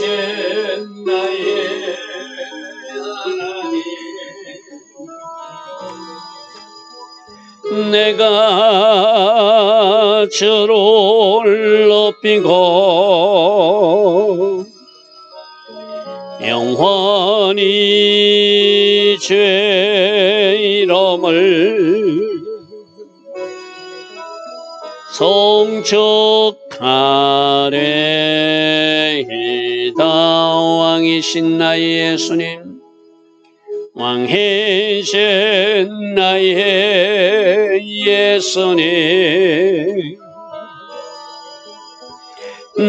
나의 하나님, 내가 주를 높이고 영원히 주의 이름을 송축하리이다. 왕이신 나의 예수님, 왕이신 나의 예수님,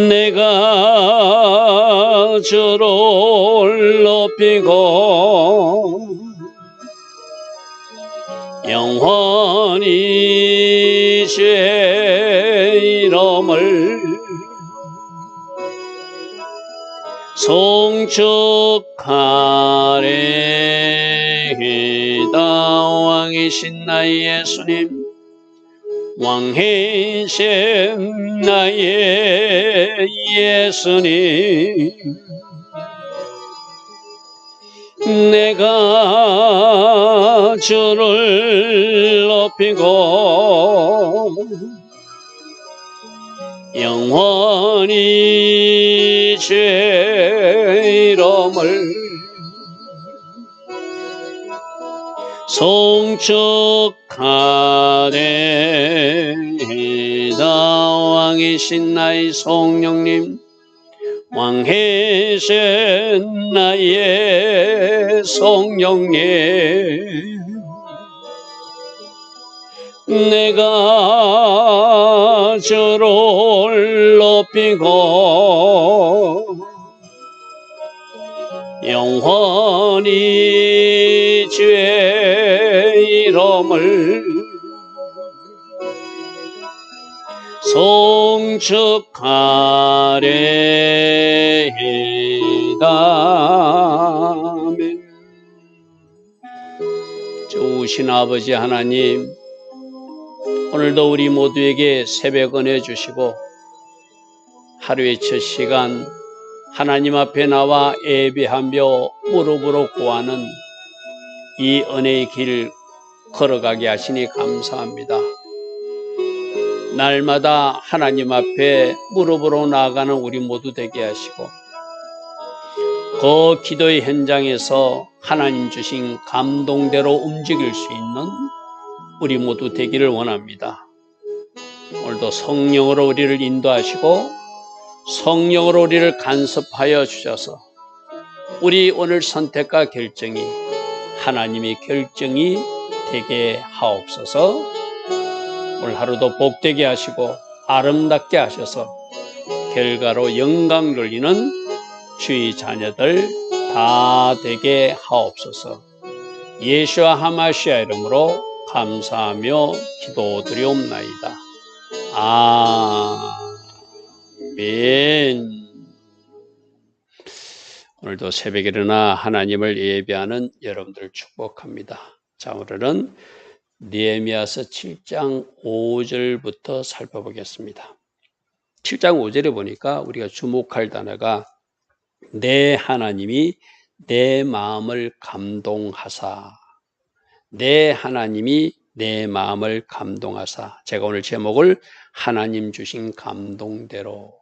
내가 주를 높이고 영원히 주의 이름을 송축하리이다. 왕이신 나의 예수님, 왕이신 나의 예수님, 내가 주를 높이고 영원히 주의 이름을 송축하리이다. 왕이신 나의 성령님, 왕이신 나의 성령님, 내가 주를 높이고 영원히 주의 이름을 송축하리이다. 아멘. 좋으신 아버지 하나님, 오늘도 우리 모두에게 새벽 은혜 주시고 하루의 첫 시간 하나님 앞에 나와 예배하며 무릎으로 구하는 이 은혜의 길 걸어가게 하시니 감사합니다. 날마다 하나님 앞에 무릎으로 나아가는 우리 모두 되게 하시고 그 기도의 현장에서 하나님 주신 감동대로 움직일 수 있는 우리 모두 되기를 원합니다. 오늘도 성령으로 우리를 인도하시고 성령으로 우리를 간섭하여 주셔서 우리 오늘 선택과 결정이 하나님의 결정이 되게 하옵소서. 오늘 하루도 복되게 하시고 아름답게 하셔서 결과로 영광 돌리는 주의 자녀들 다 되게 하옵소서. 예수와 하마시아 이름으로 감사하며 기도드리옵나이다. 아멘. 오늘도 새벽에 일어나 하나님을 예배하는 여러분들을 축복합니다. 자, 오늘은 느헤미야서 7장 5절부터 살펴보겠습니다. 7장 5절에 보니까 우리가 주목할 단어가 내 하나님이 내 마음을 감동하사, 내 하나님이 내 마음을 감동하사. 제가 오늘 제목을 하나님 주신 감동대로.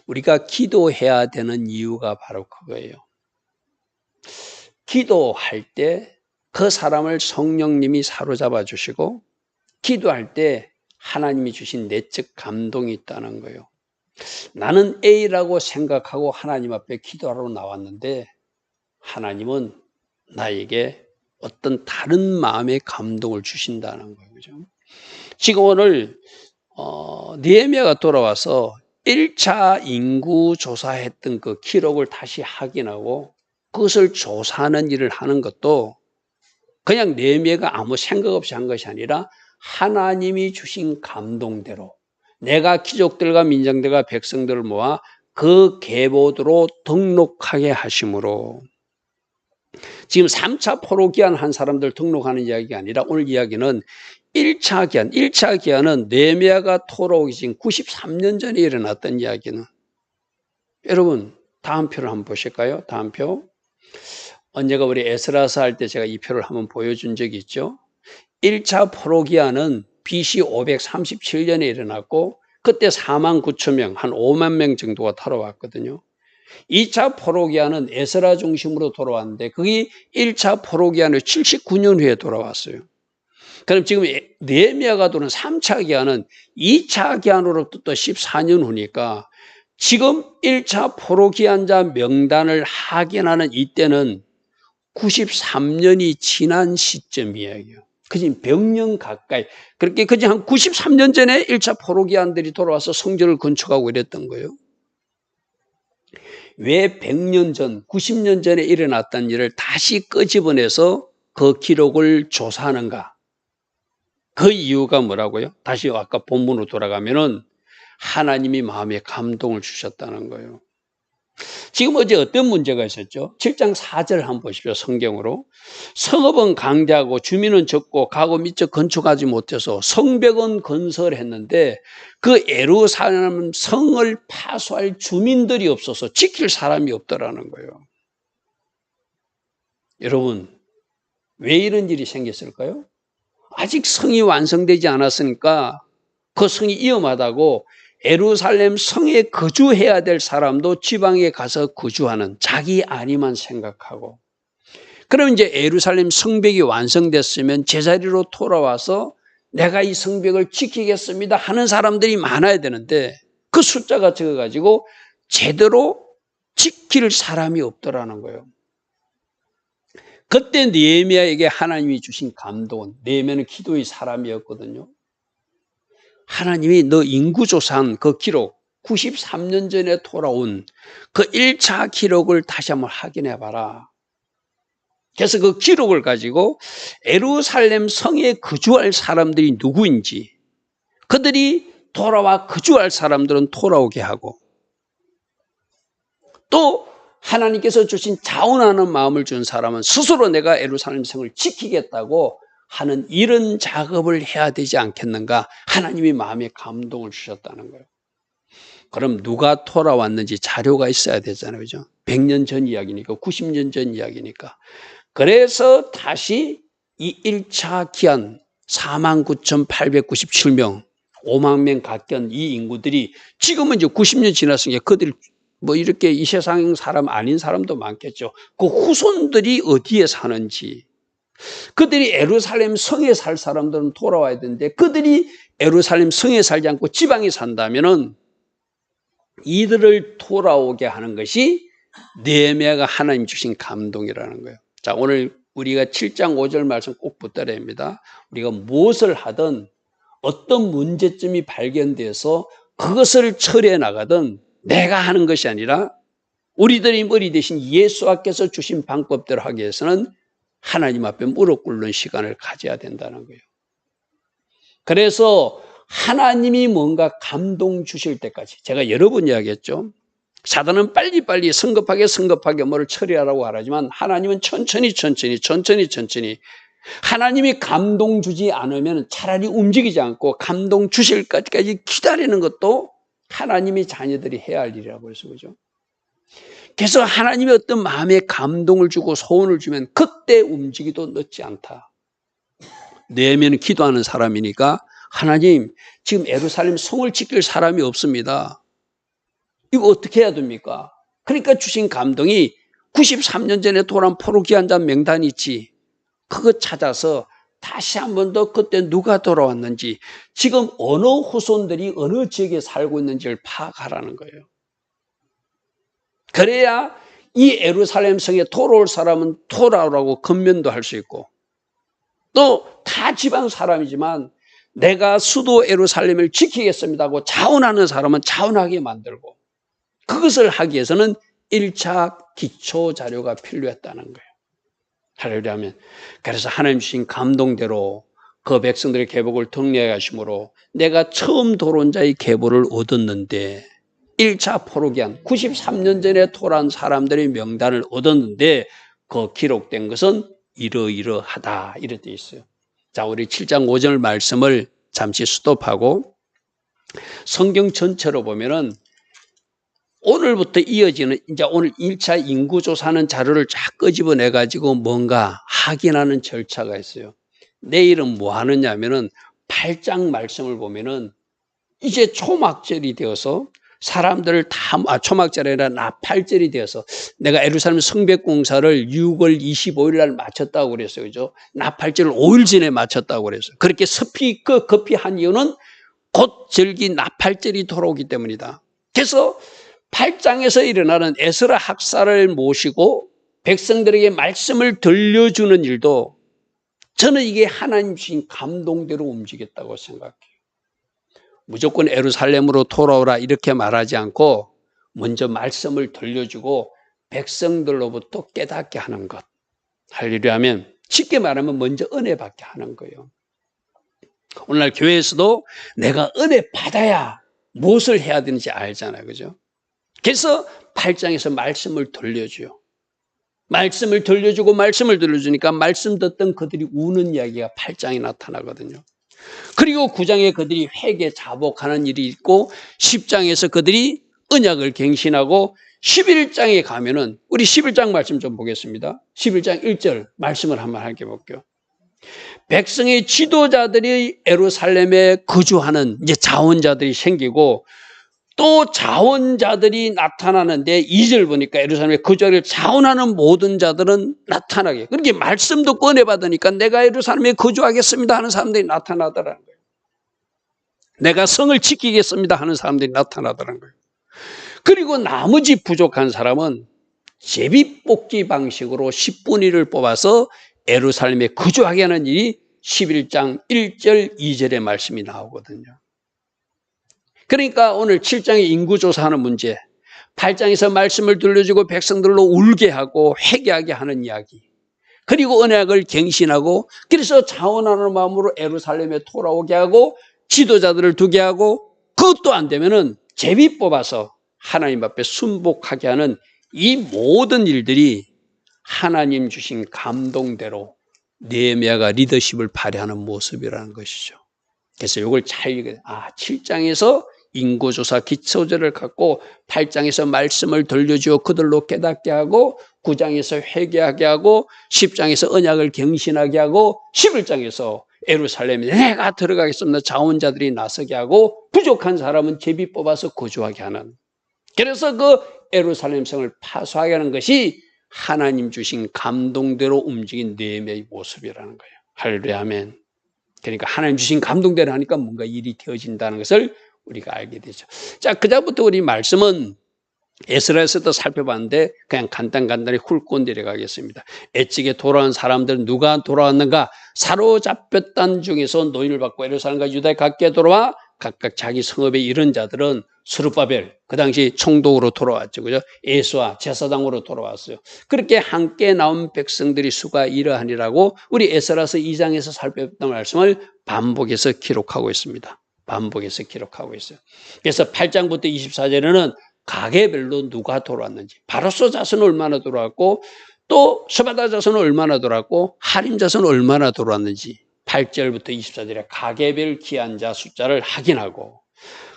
우리가 기도해야 되는 이유가 바로 그거예요. 기도할 때 그 사람을 성령님이 사로잡아 주시고 기도할 때 하나님이 주신 내적 감동이 있다는 거예요. 나는 A라고 생각하고 하나님 앞에 기도하러 나왔는데 하나님은 나에게 어떤 다른 마음의 감동을 주신다는 거예요. 그죠? 지금 오늘 느헤미야가 돌아와서 1차 인구 조사했던 그 기록을 다시 확인하고 그것을 조사하는 일을 하는 것도 그냥 느헤미야가 아무 생각 없이 한 것이 아니라 하나님이 주신 감동대로 내가 귀족들과 민정들과 백성들을 모아 그 계보도로 등록하게 하심으로. 지금 3차 포로 기한한 사람들 등록하는 이야기가 아니라 오늘 이야기는 1차 기한, 1차 기한은 느헤미야가 돌아오기 전 93년 전에 일어났던 이야기는, 여러분 다음 표를 한번 보실까요? 다음 표. 언제가 우리 에스라서 할 때 제가 이 표를 한번 보여준 적이 있죠. 1차 포로기한은 BC 537년에 일어났고 그때 4만 9천 명, 한 5만 명 정도가 돌아왔거든요. 2차 포로기한은 에스라 중심으로 돌아왔는데 그게 1차 포로기한을 79년 후에 돌아왔어요. 그럼 지금 느헤미야가 도는 3차 기한은 2차 기한으로부터 또 14년 후니까 지금 1차 포로기한자 명단을 확인하는 이때는 93년이 지난 시점이에요. 그지 100년 가까이. 그렇게 그지 한 93년 전에 1차 포로기한들이 돌아와서 성전을 건축하고 이랬던 거예요. 왜 100년 전, 90년 전에 일어났던 일을 다시 끄집어내서 그 기록을 조사하는가? 그 이유가 뭐라고요? 다시 아까 본문으로 돌아가면은 하나님이 마음에 감동을 주셨다는 거예요. 지금 어제 어떤 문제가 있었죠? 7장 4절 한번 보십시오. 성경으로. 성읍은 강대하고 주민은 적고 가고 미처 건축하지 못해서 성벽은 건설했는데 그 예루살렘 성을 파수할 주민들이 없어서 지킬 사람이 없더라는 거예요. 여러분, 왜 이런 일이 생겼을까요? 아직 성이 완성되지 않았으니까 그 성이 위험하다고 예루살렘 성에 거주해야 될 사람도 지방에 가서 거주하는 자기 안위만 생각하고 그럼 이제 예루살렘 성벽이 완성됐으면 제자리로 돌아와서 내가 이 성벽을 지키겠습니다 하는 사람들이 많아야 되는데 그 숫자가 적어가지고 제대로 지킬 사람이 없더라는 거예요. 그때 느헤미야에게 하나님이 주신 감동은 느헤미야는 기도의 사람이었거든요. 하나님이 너 인구조사한 그 기록 93년 전에 돌아온 그 1차 기록을 다시 한번 확인해 봐라. 그래서 그 기록을 가지고 예루살렘 성에 거주할 사람들이 누구인지 그들이 돌아와 거주할 사람들은 돌아오게 하고 또 하나님께서 주신 자원하는 마음을 준 사람은 스스로 내가 예루살렘 성을 지키겠다고 하는 이런 작업을 해야 되지 않겠는가? 하나님이 마음에 감동을 주셨다는 거예요. 그럼 누가 돌아왔는지 자료가 있어야 되잖아요. 그죠? 100년 전 이야기니까, 90년 전 이야기니까. 그래서 다시 이 1차 기한 49,897명, 5만 명 가까운 이 인구들이 지금은 이제 90년 지났으니까 그들 뭐 이렇게 이 세상 사람 아닌 사람도 많겠죠. 그 후손들이 어디에 사는지. 그들이 예루살렘 성에 살 사람들은 돌아와야 되는데 그들이 예루살렘 성에 살지 않고 지방에 산다면은 이들을 돌아오게 하는 것이 느헤미야가 하나님 주신 감동이라는 거예요. 자, 오늘 우리가 7장 5절 말씀 꼭 붙들어야 합니다. 우리가 무엇을 하든 어떤 문제점이 발견돼서 그것을 처리해 나가든 내가 하는 것이 아니라 우리들의 머리 대신 예수께서 주신 방법대로 하기 위해서는 하나님 앞에 무릎 꿇는 시간을 가져야 된다는 거예요. 그래서 하나님이 뭔가 감동 주실 때까지 제가 여러 번 이야기했죠. 사단은 빨리빨리 성급하게 뭐를 처리하라고 하지만 하나님은 천천히 하나님이 감동 주지 않으면 차라리 움직이지 않고 감동 주실 때까지 기다리는 것도 하나님의 자녀들이 해야 할 일이라고 해서 그죠. 그래서 하나님이 어떤 마음에 감동을 주고 소원을 주면 그때 움직이도 늦지 않다. 느헤미야는 기도하는 사람이니까 하나님 지금 예루살렘 성을 지킬 사람이 없습니다. 이거 어떻게 해야 됩니까? 그러니까 주신 감동이 93년 전에 돌아온 포로기한 자 명단이 있지. 그거 찾아서 다시 한 번 더 그때 누가 돌아왔는지 지금 어느 후손들이 어느 지역에 살고 있는지를 파악하라는 거예요. 그래야 이 예루살렘 성에 돌아올 사람은 돌아오라고 건면도 할 수 있고 또 다 지방 사람이지만 내가 수도 예루살렘을 지키겠습니다 하고 자원하는 사람은 자원하게 만들고 그것을 하기 위해서는 1차 기초 자료가 필요했다는 거예요. 할렐루야 하면 그래서 하나님 주신 감동대로 그 백성들의 계복을 정리해 가심으로 내가 처음 돌아온 자의 계보를 얻었는데 1차 포로기한 93년 전에 돌아온 사람들의 명단을 얻었는데 그 기록된 것은 이러이러하다 이렇게 되어 있어요. 자, 우리 7장 5절 말씀을 잠시 스톱하고 성경 전체로 보면은 오늘부터 이어지는 이제 오늘 1차 인구조사하는 자료를 쫙 끄집어내 가지고 뭔가 확인하는 절차가 있어요. 내일은 뭐 하느냐 하면은 8장 말씀을 보면은 이제 초막절이 되어서 사람들을 초막절이 아니라 나팔절이 되어서 내가 예루살렘 성벽공사를 6월 25일 날 마쳤다고 그랬어요. 그죠? 나팔절을 5일 전에 마쳤다고 그랬어요. 그렇게 급히 한 이유는 곧 절기 나팔절이 돌아오기 때문이다. 그래서 8장에서 일어나는 에스라 학사를 모시고 백성들에게 말씀을 들려주는 일도 저는 이게 하나님 주신 감동대로 움직였다고 생각해요. 무조건 예루살렘으로 돌아오라 이렇게 말하지 않고 먼저 말씀을 들려주고 백성들로부터 깨닫게 하는 것. 할렐루야 하면 쉽게 말하면 먼저 은혜 받게 하는 거예요. 오늘날 교회에서도 내가 은혜 받아야 무엇을 해야 되는지 알잖아요. 그죠? 그래서 8장에서 말씀을 들려줘요. 말씀을 들려주고 말씀을 들려주니까 말씀 듣던 그들이 우는 이야기가 8장에 나타나거든요. 그리고 9장에 그들이 회개 자복하는 일이 있고 10장에서 그들이 언약을 갱신하고 11장에 가면은 우리 11장 말씀 좀 보겠습니다. 11장 1절 말씀을 한번 함께 볼게요. 백성의 지도자들이 예루살렘에 거주하는 이제 자원자들이 생기고 또 자원자들이 나타나는데 2절 보니까 예루살렘에 거주하기를 자원하는 모든 자들은 나타나게. 그렇게 말씀도 꺼내받으니까 내가 예루살렘에 거주하겠습니다 하는 사람들이 나타나더라는 거예요. 내가 성을 지키겠습니다 하는 사람들이 나타나더라는 거예요. 그리고 나머지 부족한 사람은 제비뽑기 방식으로 10분의 1을 뽑아서 예루살렘에 거주하게 하는 일이 11장 1절 2절의 말씀이 나오거든요. 그러니까 오늘 7장의 인구조사하는 문제, 8장에서 말씀을 들려주고 백성들로 울게 하고 회개하게 하는 이야기, 그리고 언약을 갱신하고 그래서 자원하는 마음으로 예루살렘에 돌아오게 하고 지도자들을 두게 하고 그것도 안 되면은 제비 뽑아서 하나님 앞에 순복하게 하는 이 모든 일들이 하나님 주신 감동대로 느헤미야가 리더십을 발휘하는 모습이라는 것이죠. 그래서 이걸 잘 읽어야 돼요. 7장에서 인구조사 기초절을 갖고 8장에서 말씀을 들려주어 그들로 깨닫게 하고 9장에서 회개하게 하고 10장에서 언약을 갱신하게 하고 11장에서 예루살렘에 내가 들어가겠습니다. 자원자들이 나서게 하고 부족한 사람은 제비 뽑아서 거주하게 하는. 그래서 그 예루살렘 성을 파수하게 하는 것이 하나님 주신 감동대로 움직인 느헤미야의 모습이라는 거예요. 할렐루야 아멘. 그러니까 하나님 주신 감동대로 하니까 뭔가 일이 되어진다는 것을 우리가 알게 되죠. 자, 그다음부터 우리 말씀은 에스라에서도 살펴봤는데 그냥 간단히 훑고 내려가겠습니다. 애찍에 돌아온 사람들은 누가 돌아왔는가? 사로잡혔던 중에서 노임을 받고 예루살렘과 유다에 각게 돌아와 각각 자기 성읍에 이른 자들은 스룹바벨, 그 당시 총독으로 돌아왔죠. 그죠? 예수와 제사장으로 돌아왔어요. 그렇게 함께 나온 백성들이 수가 이러하니라고 우리 에스라서 2장에서 살펴봤던 말씀을 반복해서 기록하고 있습니다. 반복해서 기록하고 있어요. 그래서 8장부터 24절에는 가게별로 누가 돌아왔는지, 바로소 자손은 얼마나 돌아왔고 또 스바다 자손은 얼마나 돌아왔고 하림 자손은 얼마나 돌아왔는지 8절부터 24절에 가게별 귀한 자 숫자를 확인하고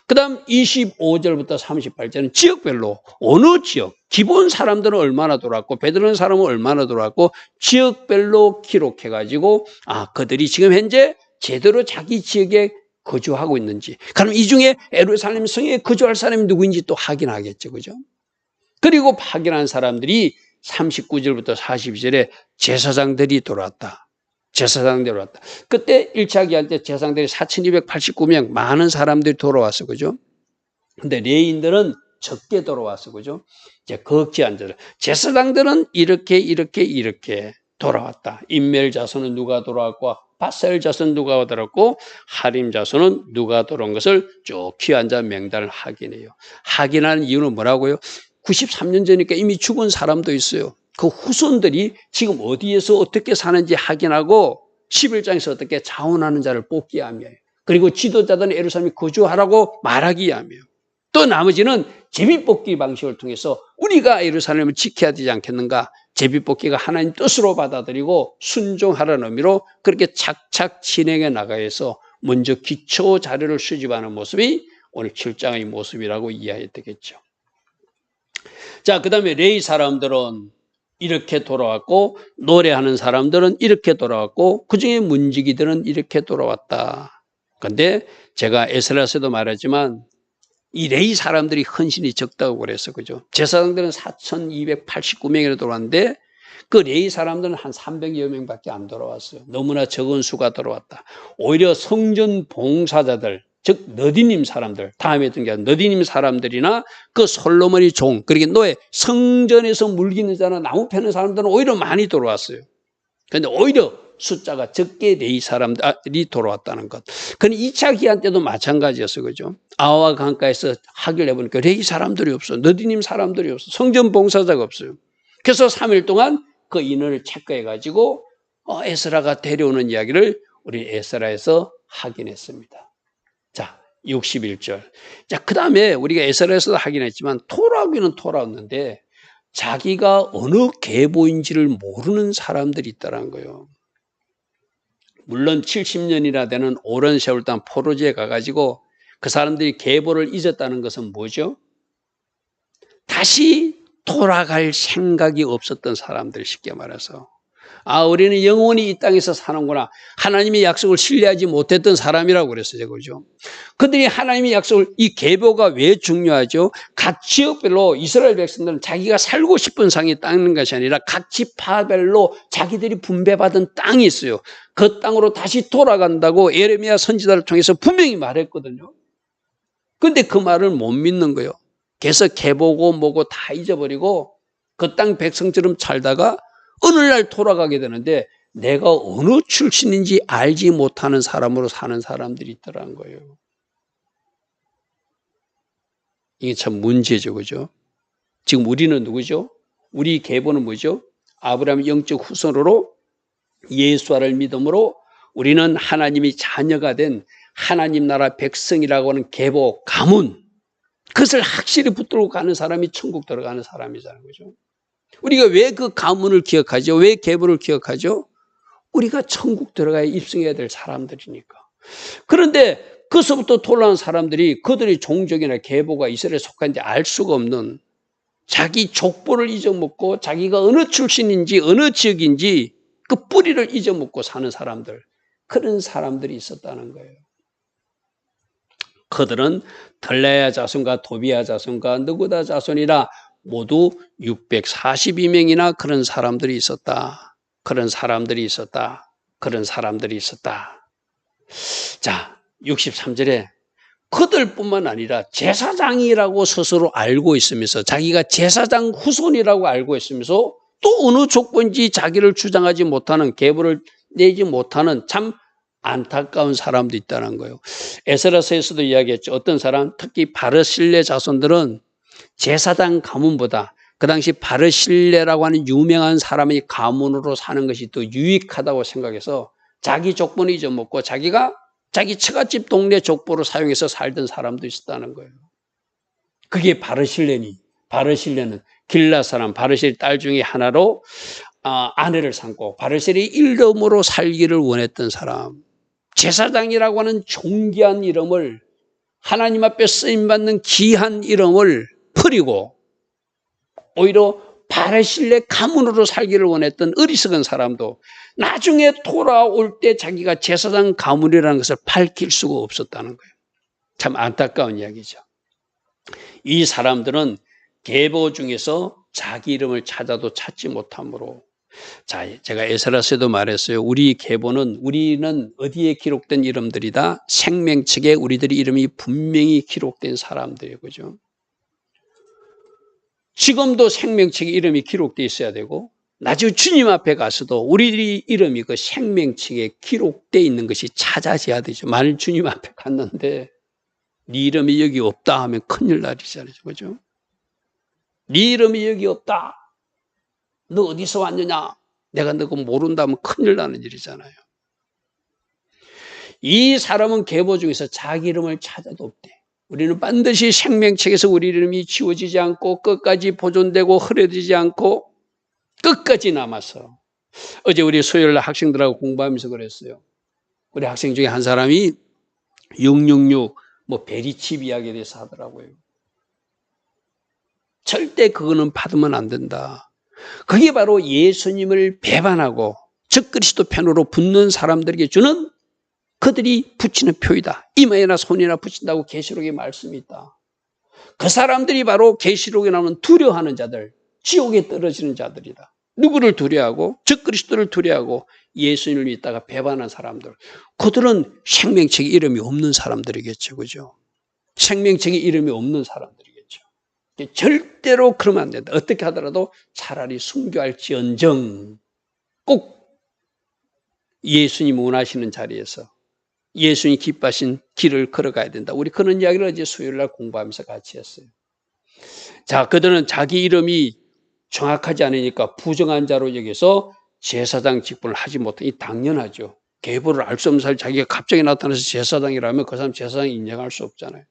그 다음 25절부터 38절은 지역별로 어느 지역, 기본 사람들은 얼마나 돌아왔고 베드로는 사람은 얼마나 돌아왔고 지역별로 기록해가지고 그들이 지금 현재 제대로 자기 지역에 거주하고 있는지, 그럼 이 중에 예루살렘 성에 거주할 사람이 누구인지 또 확인하겠죠. 그죠? 그리고 확인한 사람들이 39절부터 42절에 제사장들이 돌아왔다. 제사장들이 돌아왔다. 그때 1차 기한 때 제사장들이 4,289명, 많은 사람들이 돌아왔어. 그죠? 근데 레인들은 적게 돌아왔어. 그죠? 이제 거기한 자들. 제사장들은 이렇게 돌아왔다. 인멜 자손은 누가 돌아왔고, 바셀 자손 누가 돌아왔고, 하림 자손은 누가 돌아온 것을 쭉 귀한 자 명단을 확인해요. 확인하는 이유는 뭐라고요? 93년 전이니까 이미 죽은 사람도 있어요. 그 후손들이 지금 어디에서 어떻게 사는지 확인하고 11장에서 어떻게 자원하는 자를 뽑기 위함이에요. 그리고 지도자들은 예루살렘에 거주하라고 말하기 위함이에요. 또 나머지는 제비뽑기 방식을 통해서 우리가 예루살렘을 지켜야 되지 않겠는가? 제비뽑기가 하나님 뜻으로 받아들이고 순종하라는 의미로 그렇게 착착 진행해 나가서 먼저 기초 자료를 수집하는 모습이 오늘 7장의 모습이라고 이해해야 되겠죠. 자, 그 다음에 레위 사람들은 이렇게 돌아왔고, 노래하는 사람들은 이렇게 돌아왔고, 그 중에 문지기들은 이렇게 돌아왔다. 근데 제가 에스라서도 말하지만 이 레위 사람들이 헌신이 적다고 그랬어. 그죠? 제사장들은 4,289명이나 돌아왔는데 그 레위 사람들은 한 300여 명밖에 안 돌아왔어요. 너무나 적은 수가 돌아왔다. 오히려 성전 봉사자들, 즉 너디님 사람들, 다음에 했던 게 너디님 사람들이나 그 솔로몬의 종, 그러니까 노예, 성전에서 물기는 자나 나무 패는 사람들은 오히려 많이 돌아왔어요. 그런데 오히려 숫자가 적게 레위 사람들이 돌아왔다는 것. 그건 2차 기한 때도 마찬가지였어요. 그죠? 아와 강가에서 하기를 해보니까 레위 사람들이 없어. 너디님 사람들이 없어. 성전 봉사자가 없어요. 그래서 3일 동안 그 인원을 체크해가지고 에스라가 데려오는 이야기를 우리 에스라에서 확인했습니다. 자, 61절. 자, 그 다음에 우리가 에스라에서도 확인했지만 토라기는 토라였는데 자기가 어느 계보인지를 모르는 사람들이 있다는 거예요. 물론 70년이나 되는 오랜 세월 동안 포로지에 가가지고 그 사람들이 계보를 잊었다는 것은 뭐죠? 다시 돌아갈 생각이 없었던 사람들, 쉽게 말해서. 아, 우리는 영원히 이 땅에서 사는구나. 하나님의 약속을 신뢰하지 못했던 사람이라고 그랬어요. 그죠? 그들이 하나님의 약속을, 이 계보가 왜 중요하죠? 각 지역별로 이스라엘 백성들은 자기가 살고 싶은 상이 땅인 것이 아니라 각 지파별로 자기들이 분배받은 땅이 있어요. 그 땅으로 다시 돌아간다고 예레미야 선지자를 통해서 분명히 말했거든요. 근데 그 말을 못 믿는 거예요. 그래서 계보고 뭐고 다 잊어버리고 그 땅 백성처럼 살다가 어느 날 돌아가게 되는데 내가 어느 출신인지 알지 못하는 사람으로 사는 사람들이 있더라는 거예요. 이게 참 문제죠. 그죠? 지금 우리는 누구죠? 우리 계보는 뭐죠? 아브라함의 영적 후손으로 예수와를 믿음으로 우리는 하나님이 자녀가 된 하나님 나라 백성이라고 하는 계보, 가문, 그것을 확실히 붙들고 가는 사람이 천국 들어가는 사람이잖아요. 그죠? 우리가 왜 그 가문을 기억하죠? 왜 계보를 기억하죠? 우리가 천국 들어가야 입성해야 될 사람들이니까. 그런데 그서부터 돌아온 사람들이 그들의 종족이나 계보가 이스라엘에 속한지 알 수가 없는, 자기 족보를 잊어먹고 자기가 어느 출신인지 어느 지역인지 그 뿌리를 잊어먹고 사는 사람들, 그런 사람들이 있었다는 거예요. 그들은 들레야 자손과 도비야 자손과 느구다 자손이라 모두 642명이나 그런 사람들이 있었다. 그런 사람들이 있었다. 그런 사람들이 있었다. 자, 63절에 그들뿐만 아니라 제사장이라고 스스로 알고 있으면서, 자기가 제사장 후손이라고 알고 있으면서 또 어느 족보인지 자기를 주장하지 못하는, 계보를 내지 못하는 참 안타까운 사람도 있다는 거예요. 에스라서에서도 이야기했죠. 어떤 사람, 특히 바르실레 자손들은 제사장 가문보다 그 당시 바르실레라고 하는 유명한 사람의 가문으로 사는 것이 더 유익하다고 생각해서 자기 족보는 잊어먹고 자기가 자기 처갓집 동네 족보로 사용해서 살던 사람도 있었다는 거예요. 그게 바르실레니, 바르실레는 길라 사람 바르실 딸 중에 하나로 아내를 삼고 바르실의 이름으로 살기를 원했던 사람, 제사장이라고 하는 존귀한 이름을, 하나님 앞에 쓰임받는 귀한 이름을 버리고 오히려 바르실레 가문으로 살기를 원했던 어리석은 사람도 나중에 돌아올 때 자기가 제사장 가문이라는 것을 밝힐 수가 없었다는 거예요. 참 안타까운 이야기죠. 이 사람들은 계보 중에서 자기 이름을 찾아도 찾지 못하므로, 자, 제가 에스라서에도 말했어요. 우리 계보는, 우리는 어디에 기록된 이름들이다? 생명책에 우리들의 이름이 분명히 기록된 사람들이에요. 그죠? 지금도 생명책에 이름이 기록되어 있어야 되고, 나중에 주님 앞에 가서도 우리들의 이름이 그 생명책에 기록되어 있는 것이 찾아져야 되죠. 만일 주님 앞에 갔는데 네 이름이 여기 없다 하면 큰일 날이잖아요. 그죠? 네 이름이 여기 없다. 너 어디서 왔느냐? 내가 너가 모른다면 큰일 나는 일이잖아요. 이 사람은 계보 중에서 자기 이름을 찾아도 없대. 우리는 반드시 생명책에서 우리 이름이 지워지지 않고 끝까지 보존되고 흐려지지 않고 끝까지 남아서, 어제 우리 수요일 날 학생들하고 공부하면서 그랬어요. 우리 학생 중에 한 사람이 666 베리칩 이야기에 대해서 하더라고요. 절대 그거는 받으면 안 된다. 그게 바로 예수님을 배반하고 적그리스도 편으로 붙는 사람들에게 주는 그들이 붙이는 표이다. 이마에나 손이나 붙인다고 계시록에 말씀이 있다. 그 사람들이 바로 계시록에 나오는 두려워하는 자들, 지옥에 떨어지는 자들이다. 누구를 두려워하고 적그리스도를 두려워하고 예수님을 믿다가 배반한 사람들. 그들은 생명책에 이름이 없는 사람들이겠죠. 그죠? 생명책에 이름이 없는 사람들이겠죠. 절대로 그러면 안 된다. 어떻게 하더라도 차라리 순교할지언정 꼭 예수님 원하시는 자리에서 예수님이 기뻐하신 길을 걸어가야 된다. 우리 그런 이야기를 어제 수요일 날 공부하면서 같이 했어요. 자, 그들은 자기 이름이 정확하지 않으니까 부정한 자로 여기서 제사장 직분을 하지 못하니 당연하죠. 계보를 알 수 없는 사람이 자기가 갑자기 나타나서 제사장이라면 그 사람 제사장 인정할 수 없잖아요.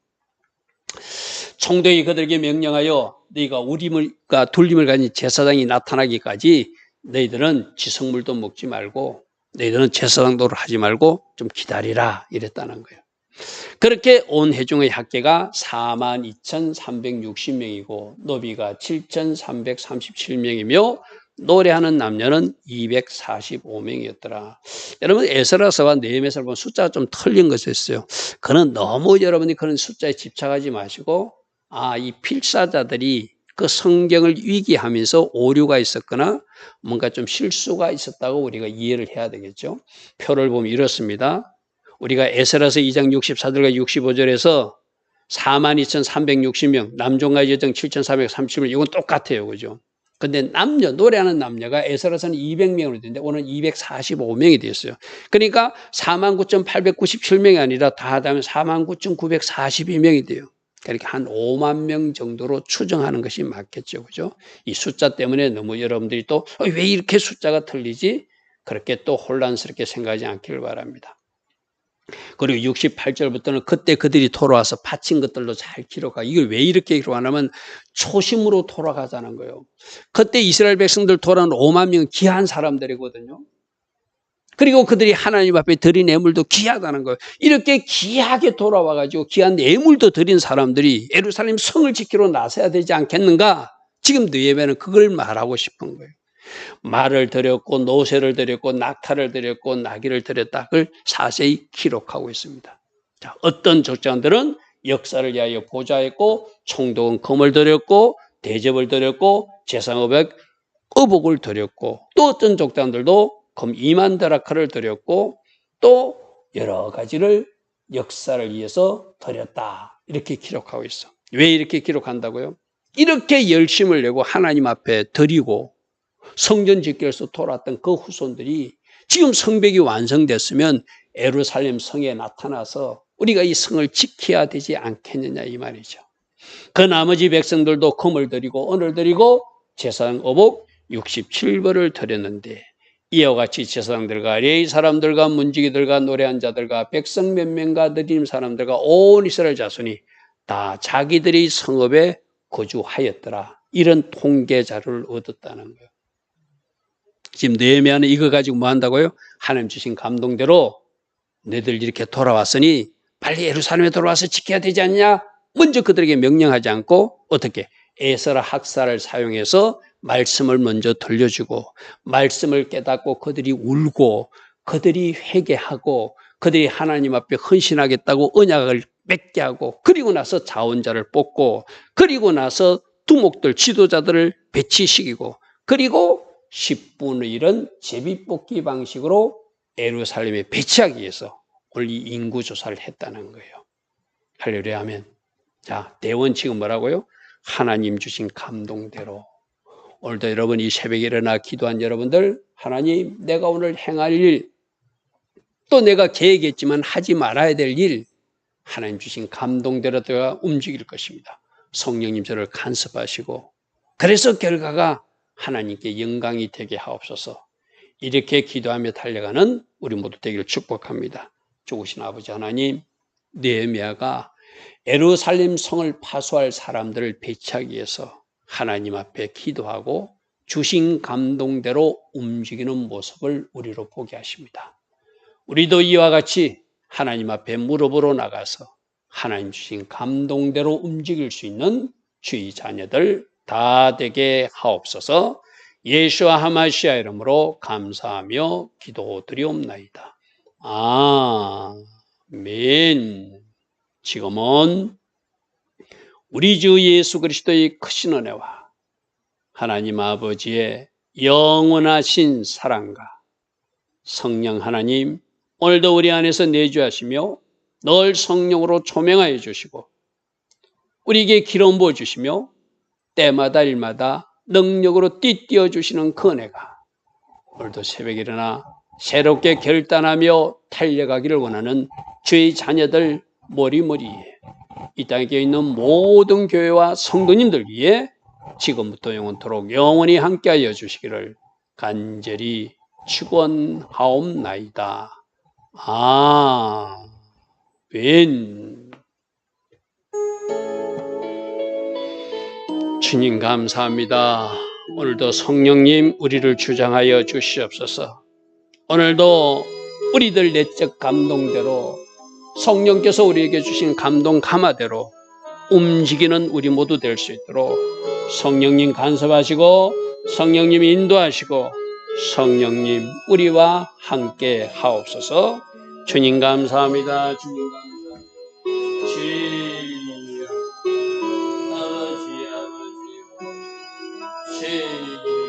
총독이 그들에게 명령하여 너희가 우림과 돌림을 가진 제사장이 나타나기까지 너희들은 지성물도 먹지 말고 너희들은 제사장 노릇 하지 말고 좀 기다리라 이랬다는 거예요. 그렇게 온 회중의 합계가 42,360명이고 노비가 7,337명이며 노래하는 남녀는 245명이었더라. 여러분 에스라서와 느헤미야서를 보면 숫자가 좀 틀린 것이 있어요. 그는 너무 여러분이 그런 숫자에 집착하지 마시고 이 필사자들이 그 성경을 위기하면서 오류가 있었거나 뭔가 좀 실수가 있었다고 우리가 이해를 해야 되겠죠. 표를 보면 이렇습니다. 우리가 에스라서 2장 64절과 65절에서 42,360명, 남종과 여종 7,430명, 이건 똑같아요. 그죠? 근데 노래하는 남녀가 에스라서는 200명으로 되는데 오늘 245명이 됐어요. 그러니까 49,897명이 아니라 다 하면 49,942명이 돼요. 그러니까 한 5만 명 정도로 추정하는 것이 맞겠죠. 그죠? 이 숫자 때문에 너무 여러분들이 또 왜 이렇게 숫자가 틀리지? 그렇게 또 혼란스럽게 생각하지 않기를 바랍니다. 그리고 68절부터는 그때 그들이 돌아와서 바친 것들도 잘 기록하고 이걸 왜 이렇게 기록하냐면 초심으로 돌아가자는 거예요. 그때 이스라엘 백성들 돌아온 5만 명은 귀한 사람들이거든요. 그리고 그들이 하나님 앞에 드린 예물도 귀하다는 거예요. 이렇게 귀하게 돌아와가지고 귀한 예물도 드린 사람들이 예루살렘 성을 지키러 나서야 되지 않겠는가? 지금 느헤미야는 그걸 말하고 싶은 거예요. 말을 드렸고 노새를 드렸고 낙타를 드렸고 나귀를 드렸다. 그걸 자세히 기록하고 있습니다. 자, 어떤 족장들은 역사를 위하여 보좌했고 총독은 금을 드렸고 대접을 드렸고 제사업에 의복을 드렸고 또 어떤 족장들도 금 2만 드라크를 드렸고 또 여러 가지를 역사를 위해서 드렸다. 이렇게 기록하고 있어. 왜 이렇게 기록한다고요? 이렇게 열심을 내고 하나님 앞에 드리고 성전 짓기 위해서 돌아왔던 그 후손들이 지금 성벽이 완성됐으면 예루살렘 성에 나타나서 우리가 이 성을 지켜야 되지 않겠느냐 이 말이죠. 그 나머지 백성들도 금을 드리고 은을 드리고 제사장 의복 67벌을 드렸는데 이와 같이 제사장들과 레위 사람들과 문지기들과 노래한 자들과 백성 몇 명과 드림 사람들과 온 이스라엘 자손이 다 자기들의 성읍에 거주하였더라. 이런 통계 자료를 얻었다는 거예요. 지금 느헤미야는 이거 가지고 뭐 한다고요? 하나님 주신 감동대로 너희들 이렇게 돌아왔으니 빨리 예루살렘에 돌아와서 지켜야 되지 않냐? 먼저 그들에게 명령하지 않고 어떻게? 에스라 학사를 사용해서 말씀을 먼저 들려주고 말씀을 깨닫고 그들이 울고 그들이 회개하고 그들이 하나님 앞에 헌신하겠다고 언약을 맺게 하고 그리고 나서 자원자를 뽑고 그리고 나서 두목들 지도자들을 배치시키고 그리고 10분의 1은 제비뽑기 방식으로 예루살렘에 배치하기 위해서 오늘 이 인구조사를 했다는 거예요. 할렐루야 하면. 자, 대원칙은 뭐라고요? 하나님 주신 감동대로. 오늘도 여러분 이 새벽에 일어나 기도한 여러분들, 하나님 내가 오늘 행할 일, 또 내가 계획했지만 하지 말아야 될 일, 하나님 주신 감동대로 내가 움직일 것입니다. 성령님 저를 간섭하시고 그래서 결과가 하나님께 영광이 되게 하옵소서. 이렇게 기도하며 달려가는 우리 모두 되기를 축복합니다. 좋으신 아버지 하나님, 느헤미야가 예루살렘 성을 파수할 사람들을 배치하기 위해서 하나님 앞에 기도하고 주신 감동대로 움직이는 모습을 우리로 보게 하십니다. 우리도 이와 같이 하나님 앞에 무릎으로 나가서 하나님 주신 감동대로 움직일 수 있는 주의 자녀들 다 되게 하옵소서. 예수와 하마시아 이름으로 감사하며 기도드리옵나이다. 아멘. 지금은 우리 주 예수 그리스도의 크신 은혜와 하나님 아버지의 영원하신 사랑과 성령 하나님 오늘도 우리 안에서 내주하시며 늘 성령으로 조명하여 주시고 우리에게 기름 부어 주시며 때마다 일마다 능력으로 띠띠어 주시는 그 은혜가 오늘도 새벽에 일어나 새롭게 결단하며 달려가기를 원하는 주의 자녀들 머리머리에 이 땅에 있는 모든 교회와 성도님들 위해 지금부터 영원토록 영원히 함께하여 주시기를 간절히 축원하옵나이다. 아멘. 주님 감사합니다. 오늘도 성령님 우리를 주장하여 주시옵소서. 오늘도 우리들 내적 감동대로 성령께서 우리에게 주신 감동 감화대로 움직이는 우리 모두 될 수 있도록 성령님 간섭하시고 성령님 인도하시고 성령님 우리와 함께 하옵소서. 주님 감사합니다. 주님 감사합니다. 주여 아버지 주여